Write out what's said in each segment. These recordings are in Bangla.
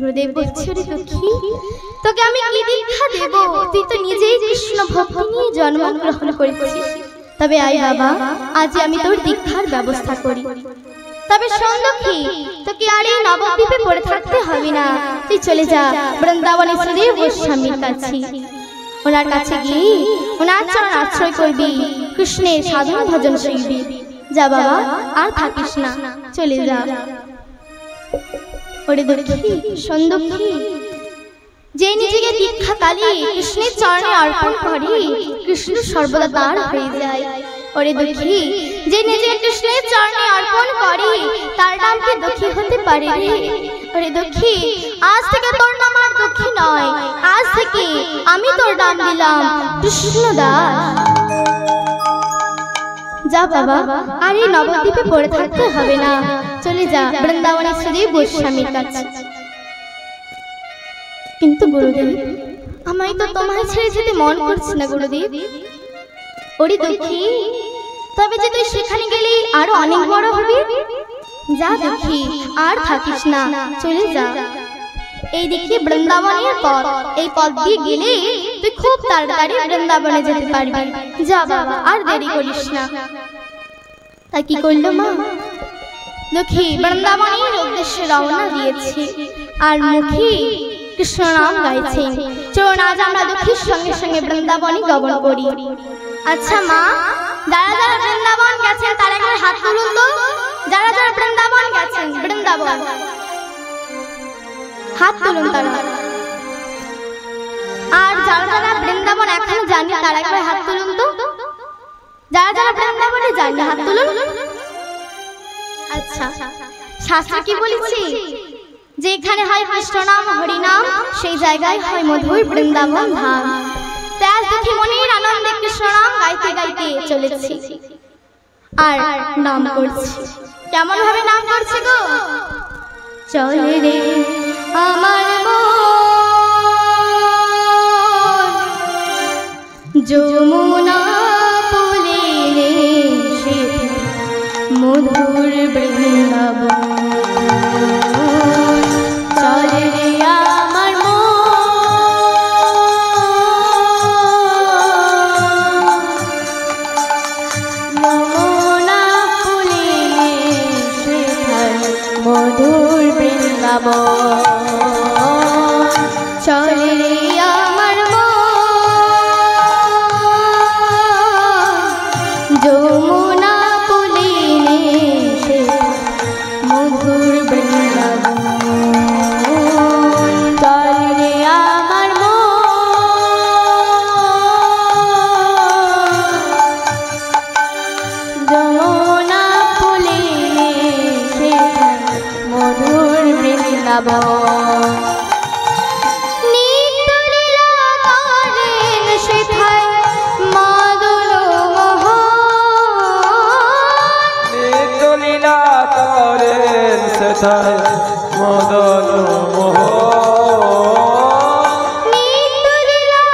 গুরুদেব বলছে রে দুঃখী, তোকে আমি কি দীক্ষা দেব? তুই তো নিজেই কৃষ্ণ ভক্তি নিয়ে জন্মগ্রহণ করেছিস। তবে আয় বাবা, আজ আমি তোর দীক্ষার ব্যবস্থা করি। তবে শোন দুঃখী, তোকে আর এই নবদ্বীপে পড়ে থাকতে হবে না। তুই চলে যা বৃন্দাবনে সুদেব গোস্বামীর কাছে। ওনার কাছে গিয়ে ওনার চরণ আশ্রয় করবি, কৃষ্ণের সাধন ভজন শিখবি। যা বাবা, আর থাকিস না, চলে যা। ওরে দুঃখী, শোন দুঃখী, যে নিজেকে দীক্ষা কালিয়ে কৃষ্ণের চরণে অর্পণ করে, কৃষ্ণ সর্বদা তার হয়ে যায়। ওরে দুঃখী, যে নিজেকে কৃষ্ণের চরণে অর্পণ করে, তার নামকে দুঃখী হতে পারে রে। ওরে দুঃখী, আজ থেকে তোর নাম আর দুঃখী নয়, আজ থেকে আমি তোর নাম দিলাম কৃষ্ণদাস। যা বাবা, আর এই নবদ্বীপে পড়ে থাকতে হবে না, চলে যা বৃন্দাবনে সুদেব গোস্বামীর কাছে। কিন্তু গুরুদেব, আমায় তো তোমায় ছেড়ে যেতে মন করছে না গুরুদেব। ওরে দুঃখী, তবে যে তুই সেখানে গেলে আরো অনেক বড় হবি। যা দুঃখী, আর থাকিস না, চলে যা। এই দিকে বৃন্দাবনের পথ, এই পথ দিয়ে গেলে তুই খুব তাড়াতাড়ি বৃন্দাবনে যেতে পারবি। যা বাবা, আর দেরি করিস না। তা কি করলো মা? দুঃখী বৃন্দাবনের উদ্দেশ্যে রওনা দিয়েছে, আর মুখে কৃষ্ণ নাম গাইছেন। চলুন আজ আমরা দুঃখীর সঙ্গে সঙ্গে বৃন্দাবনে গমন করি। আচ্ছা মা, যারা যারা বৃন্দাবন গেছেন তারা একবার হাত তুলুন তো। যারা যারা বৃন্দাবন গেছেন, বৃন্দাবন হাত তুলুন তারা। আর যারা যারা বৃন্দাবন এখনো যাননি তারা একবার হাত তুলুন তো। যারা যারা বৃন্দাবনে যাননি হাত তুলুন। আচ্ছা, শাস্ত্রে কি বলেছে? যেখানে হয় কৃষ্ণ নাম হরি নাম, সেই জায়গায় হয় মধুর বৃন্দাবন ধাম। তাই দেখি মনের আনন্দে কৃষ্ণ নাম গাইতে গাইতে চলেছি আর নাম করছি। কেমন ভাবে নাম করছে গো? চলে রে আমার মন যমুনা পুলে রে সে মধুর বৃন্দাবন। চলে রে আমার মন যমুনা পুলে সে মধুর বৃন্দাবন। চলে রে আমার মন যমুনা পুলে সে মধুর বৃন্দাবন। চলে রে আমার মন যমুনা পুলে সে মধুর বৃন্দাবন। মদন মোহন নিতলীলা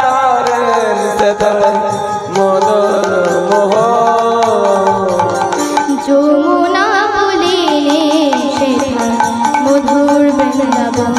করেন সেথায় মদন মোহন। যমুনা পুলে সেথায় মধুর বৃন্দাবন।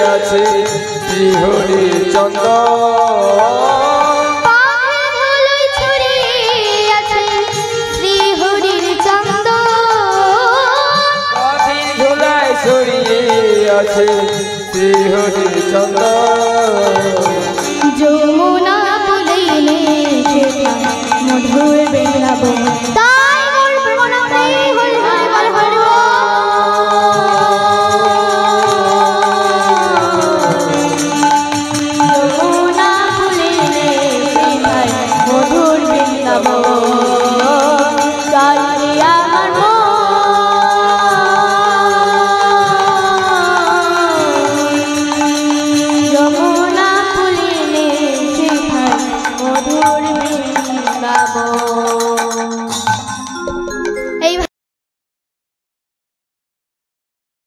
আছে শ্রীহরি চন্দ্র আছে শ্রীহরি চন্দ্র